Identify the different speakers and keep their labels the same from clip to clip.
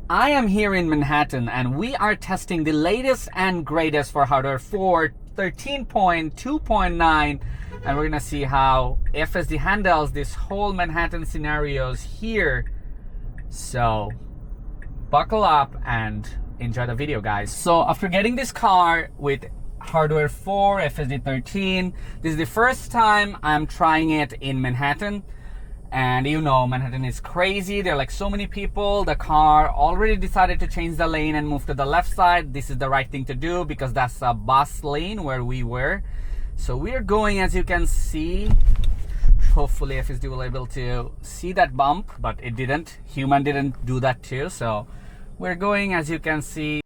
Speaker 1: I am here in Manhattan and we are testing the latest and greatest for hardware 4 13.2.9, and we're gonna see how FSD handles this whole Manhattan scenarios here. So buckle up and enjoy the video, guys. So after getting this car with hardware 4 FSD 13, this is the first time I'm trying it in Manhattan. And you know, Manhattan is crazy. There are like so many people. The car already decided to change the lane and move to the left side. This is the right thing to do because that's a bus lane where we were. So we're going, as you can see. Hopefully FSD will be able to see that bump, but it didn't. Human didn't do that too. So we're going, as you can see.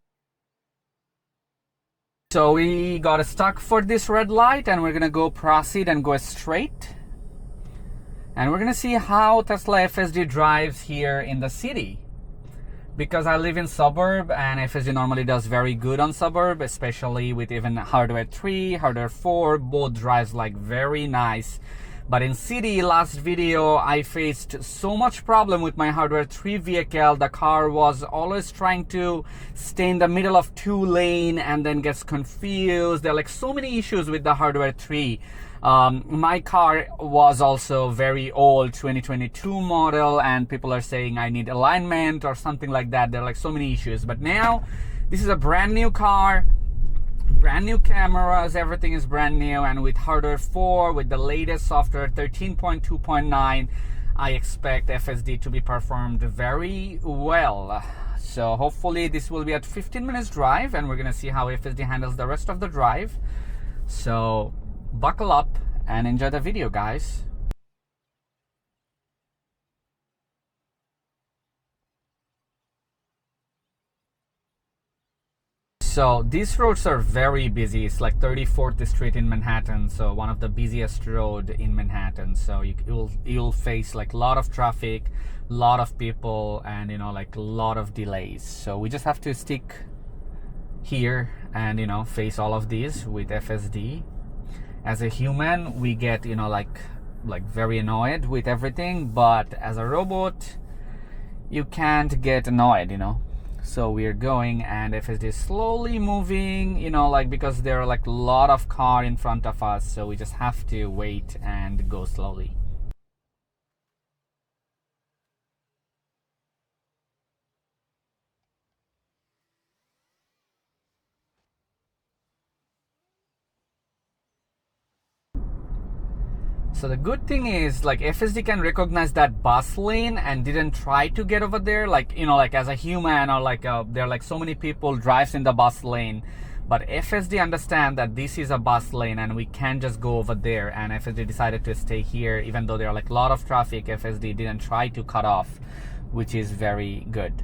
Speaker 1: So we got stuck for this red light and we're gonna go proceed and go straight. And we're gonna see how Tesla FSD drives here in the city. Because I live in suburb and FSD normally does very good on suburb, especially with even hardware 3, hardware 4, both drives like very nice. But in city, last video, I faced so much problem with my hardware 3 vehicle. The car was always trying to stay in the middle of 2 lane and then gets confused. There are like so many issues with the hardware 3. My car was also very old, 2022 model, and people are saying I need alignment or something like that. There are like so many issues. But now, this is a brand new car. Brand new cameras, everything is brand new, and with hardware 4, with the latest software 13.2.9, I expect FSD to be performed very well. So hopefully this will be at 15 minutes drive, and we're gonna see how FSD handles the rest of the drive. So buckle up and enjoy the video, guys. So these roads are very busy. It's like 34th Street in Manhattan, so one of the busiest road in Manhattan. So you'll face like a lot of traffic, a lot of people, and you know, like a lot of delays. So we just have to stick here and, you know, face all of these with FSD. As a human, we get, you know, like very annoyed with everything, but as a robot, you can't get annoyed, you know. So we're going and FSD is slowly moving, you know, like because there are like a lot of car in front of us, so we just have to wait and go slowly. So the good thing is, like, FSD can recognize that bus lane and didn't try to get over there, like, you know, like as a human, or like there are like so many people drives in the bus lane, but FSD understand that this is a bus lane and we can't just go over there, and FSD decided to stay here even though there are like a lot of traffic. FSD didn't try to cut off, which is very good.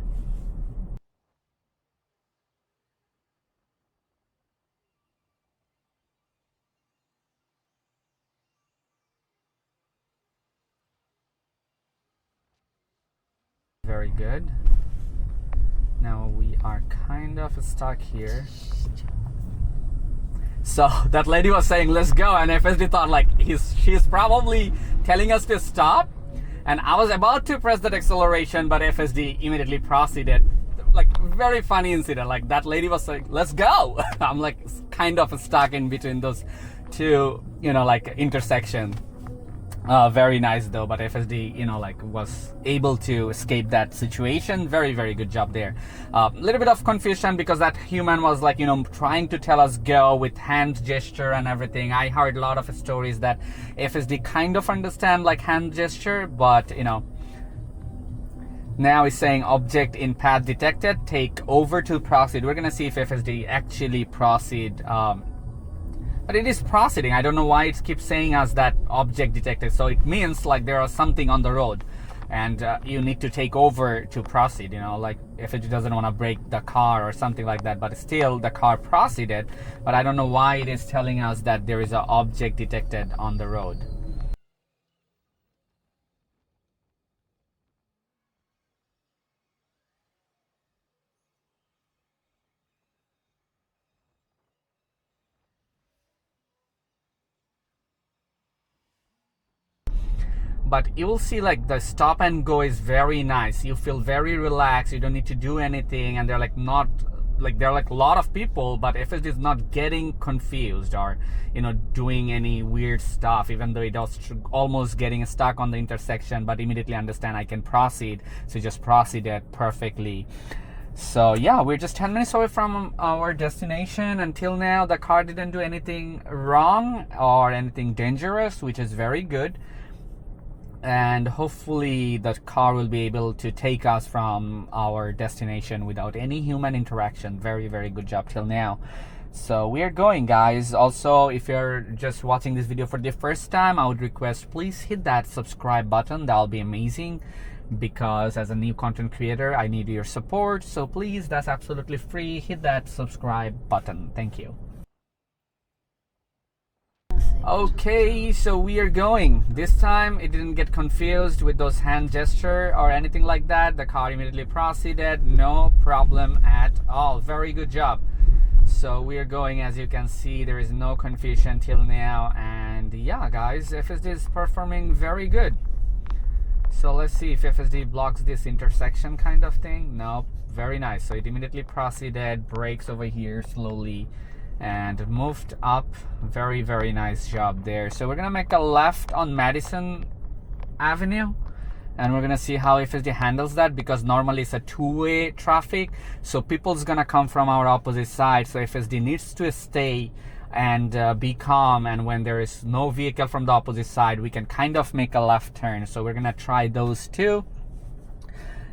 Speaker 1: Very good. Now we are kind of stuck here. So that lady was saying let's go, and FSD thought like she's probably telling us to stop, and I was about to press that acceleration, but FSD immediately proceeded. Like very funny incident, like that lady was like let's go. I'm like kind of stuck in between those two, you know, like intersection. Very nice though, but FSD, you know, like was able to escape that situation. Very, very good job there. Little bit of confusion because that human was like, you know, trying to tell us go with hand gesture and everything. I heard a lot of stories that FSD kind of understand like hand gesture, but you know, now it's saying object in path detected, take over to proceed. We're gonna see if FSD actually proceed. But it is proceeding. I don't know why it keeps saying us that object detected. So it means like there is something on the road and you need to take over to proceed, you know, like if it doesn't want to break the car or something like that, but still the car proceeded. But I don't know why it is telling us that there is an object detected on the road. but you will see like the stop and go is very nice. You feel very relaxed, you don't need to do anything, and they're like not like there are like a lot of people, but FSD is not getting confused or doing any weird stuff, even though it was almost getting stuck on the intersection, but immediately understand I can proceed, so just proceeded perfectly. So yeah, we're just 10 minutes away from our destination. Until now the car didn't do anything wrong or anything dangerous, which is very good, and hopefully the car will be able to take us from our destination without any human interaction. Very, very good job till now. So we are going, guys. Also, if you're just watching this video for the first time, I would request please hit that subscribe button. That'll be amazing, because as a new content creator I need your support. So please, that's absolutely free, hit that subscribe button. Thank you. Okay, so we are going. This time it didn't get confused with those hand gesture or anything like that. The car immediately proceeded, no problem at all. Very good job. So we are going. As you can see, there is no confusion till now, and yeah, guys, FSD is performing very good. So let's see if FSD blocks this intersection kind of thing. No, very nice. So it immediately proceeded, brakes over here slowly, and moved up. Very, very nice job there. So we're gonna make a left on Madison Avenue, and we're gonna see how FSD handles that, because normally it's a two-way traffic, so people's gonna come from our opposite side. So FSD needs to stay and be calm, and when there is no vehicle from the opposite side, we can kind of make a left turn. So we're gonna try those two,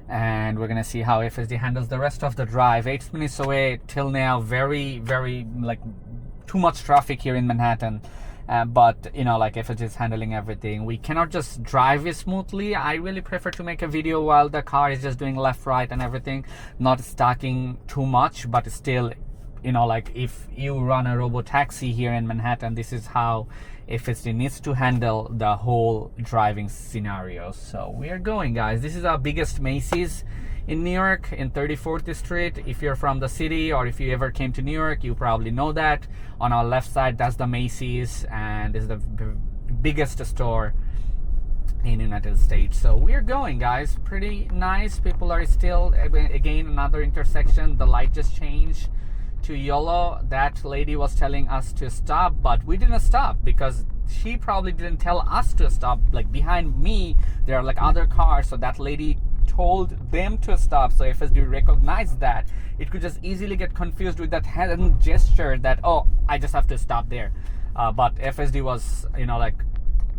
Speaker 1: and we're gonna see how FSD handles the rest of the drive. 8 minutes away till now. Very, very like too much traffic here in Manhattan, but like FSD is handling everything. We cannot just drive it smoothly. I really prefer to make a video while the car is just doing left, right and everything, not stacking too much, but still, like if you run a robo taxi here in Manhattan, this is how FSD needs to handle the whole driving scenario. So we are going, guys. This is our biggest Macy's in New York, in 34th Street. If you're from the city, or if you ever came to New York, you probably know that. On our left side, that's the Macy's, and is the biggest store in United States. So we're going, guys. Pretty nice. People are still, again, another intersection. The light just changed to yellow. That lady was telling us to stop, but we didn't stop because she probably didn't tell us to stop. Like behind me there are like other cars, so that lady told them to stop. So FSD recognized that. It could just easily get confused with that hand gesture that, oh, I just have to stop there, but FSD was like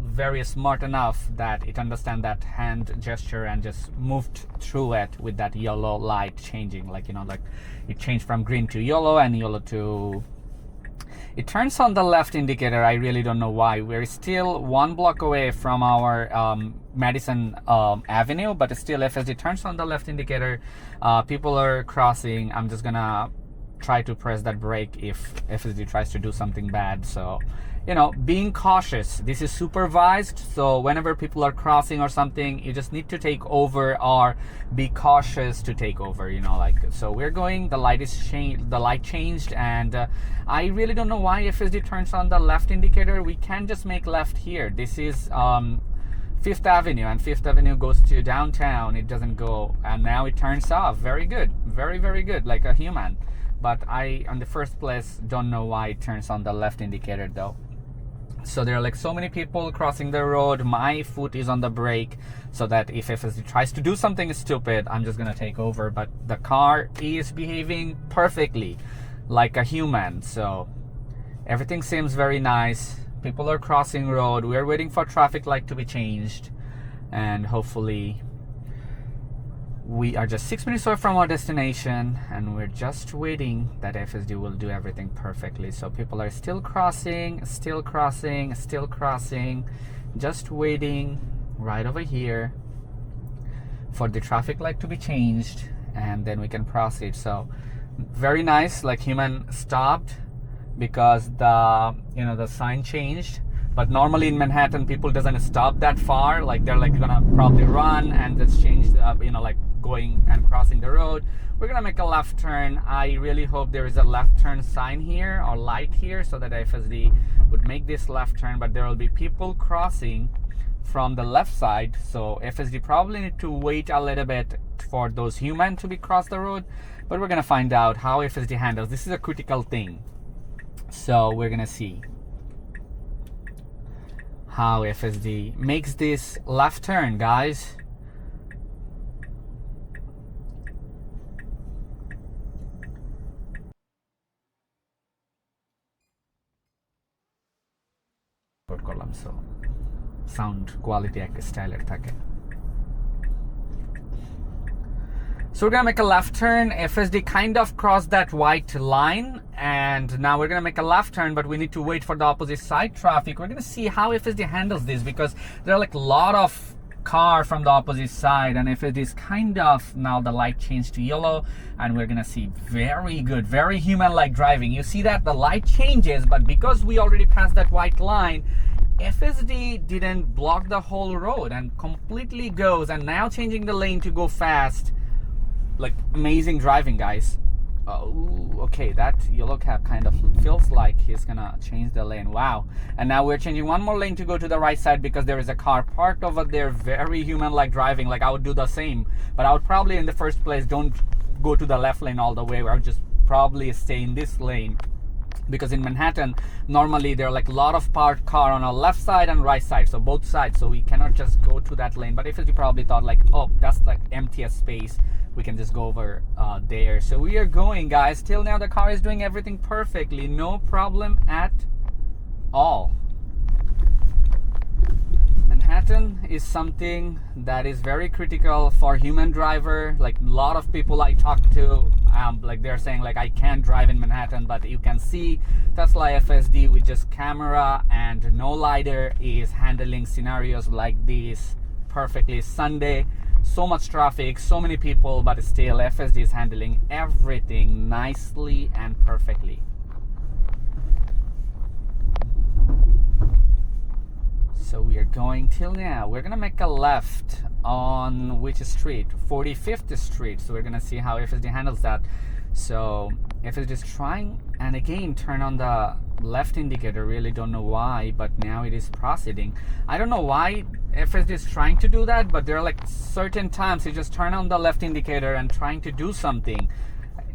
Speaker 1: very smart enough that it understand that hand gesture and just moved through it with that yellow light changing, like like it changed from green to yellow and yellow to, it turns on the left indicator. I really don't know why. We're still 1 block away from our Madison Avenue, but still FSD turns on the left indicator. People are crossing. I'm just gonna try to press that brake if FSD tries to do something bad. So being cautious. This is supervised, so whenever people are crossing or something, you just need to take over or be cautious to take over, so we're going. The light is changed, the light changed, and I really don't know why FSD turns on the left indicator. We can just make left here. This is Fifth Avenue, and Fifth Avenue goes to downtown. It doesn't go, and now it turns off. Very good. Very, very good, like a human. But I, in the first place, don't know why it turns on the left indicator though. So there are like so many people crossing the road. My foot is on the brake, so that if FSD tries to do something stupid, I'm just gonna take over. But the car is behaving perfectly like a human, so everything seems very nice. People are crossing road. We are waiting for traffic light to be changed, and hopefully we are just 6 minutes away from our destination, and we're just waiting that FSD will do everything perfectly. So people are still crossing, still crossing, still crossing, just waiting right over here for the traffic light to be changed, and then we can proceed. So very nice, like human stopped because the sign changed. But normally in Manhattan, people doesn't stop that far. Like they're like gonna probably run and just change like going and crossing the road. We're gonna make a left turn. I really hope there is a left turn sign here or light here, so that FSD would make this left turn. But there will be people crossing from the left side, so FSD probably need to wait a little bit for those humans to be cross the road, but we're gonna find out how FSD handles. This is a critical thing, so we're gonna see how FSD makes this left turn, guys. করলাম, so sound quality এক স্টাইলের থাকে. So we're gonna make a left turn. FSD kind of crossed that white line, and now we're gonna make a left turn, but we need to wait for the opposite side traffic. We're gonna see how FSD handles this, because there are like a lot of car from the opposite side, and FSD is kind of, now the light changed to yellow, and we're gonna see very good, very human-like driving. You see that the light changes, but because we already passed that white line, FSD didn't block the whole road and completely goes, and now changing the lane to go fast. Like amazing driving, guys. Oh, okay, that yellow cab kind of feels like he's gonna change the lane. Wow. And now we're changing one more lane to go to the right side because there is a car parked over there. Very human-like driving. Like I would do the same, but I would probably in the first place don't go to the left lane all the way. I would just probably stay in this lane, because in Manhattan normally there are like a lot of parked car on our left side and right side, so both sides, so we cannot just go to that lane. But if you probably thought like, oh, that's like emptiest space, we can just go over there. So we are going, guys. Till now the car is doing everything perfectly, no problem at all. Manhattan is something that is very critical for human driver. Like a lot of people I talk to, like they're saying like I can't drive in Manhattan, but you can see Tesla FSD with just camera and no lidar is handling scenarios like this perfectly. Sunday, so much traffic, so many people, but still FSD is handling everything nicely and perfectly. So we are going till now. We're gonna make a left on which street? 45th Street. So we're gonna see how FSD handles that. So FSD is trying, and again turn on the left indicator. Really don't know why, but now it is proceeding. I don't know why FSD is trying to do that, but there are like certain times you just turn on the left indicator and trying to do something.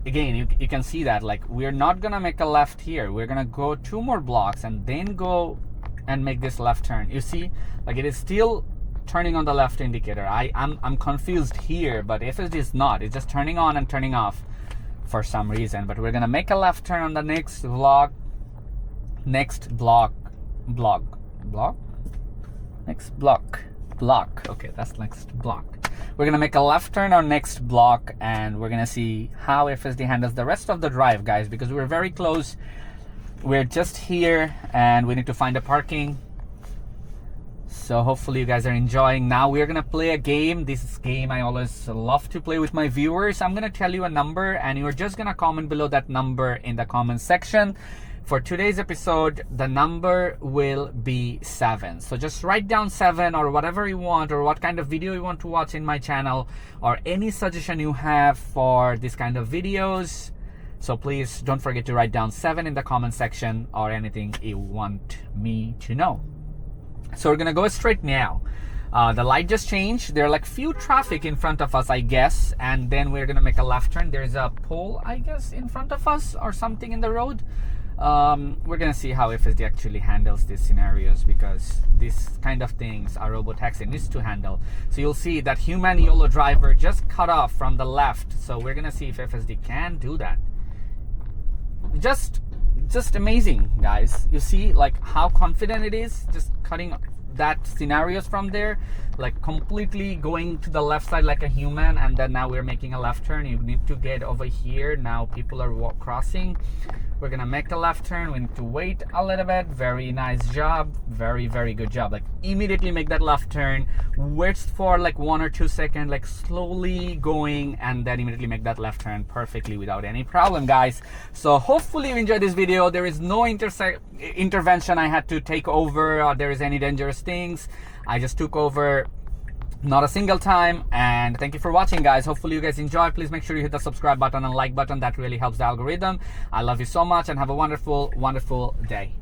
Speaker 1: Again, you can see that like we're not gonna make a left here. We're gonna go 2 more blocks and then go and make this left turn. You see, like it is still turning on the left indicator. I'm confused here, but FSD is not. It's just turning on and turning off for some reason. But we're gonna make a left turn on the next block. Okay, that's next block. We're gonna make a left turn on next block, and we're gonna see how FSD handles the rest of the drive, guys, because we're very close. We're just here and we need to find a parking. So hopefully you guys are enjoying. Now we're gonna play a game. This game I always love to play with my viewers. I'm gonna tell you a number and you're just gonna comment below that number in the comment section. For today's episode, the number will be 7. So just write down 7 or whatever you want, or what kind of video you want to watch in my channel, or any suggestion you have for this kind of videos. So please don't forget to write down 7 in the comment section, or anything you want me to know. So we're gonna go straight now. The light just changed. There are like few traffic in front of us, I guess, and then we're gonna make a left turn. There's a pole, I guess, in front of us or something in the road. We're gonna see how FSD actually handles these scenarios, because these kind of things a robotaxi needs to handle. So you'll see that human YOLO driver just cut off from the left. So we're gonna see if FSD can do that. Just amazing, guys. You see like how confident it is, just cutting that scenarios from there, like completely going to the left side like a human, and then now we're making a left turn. You need to get over here. Now people are crossing. We're gonna make a left turn. We need to wait a little bit. Very nice job. Very good job. Like immediately make that left turn, wait for like 1 or 2 seconds, like slowly going, and then immediately make that left turn perfectly without any problem, guys. So hopefully you enjoyed this video. There is no intervention I had to take over, or there is any dangerous things. I just took over, not a single time. And thank you for watching, guys. Hopefully you guys enjoyed. Please make sure you hit the subscribe button and like button. That really helps the algorithm. I love you so much, and have a wonderful day.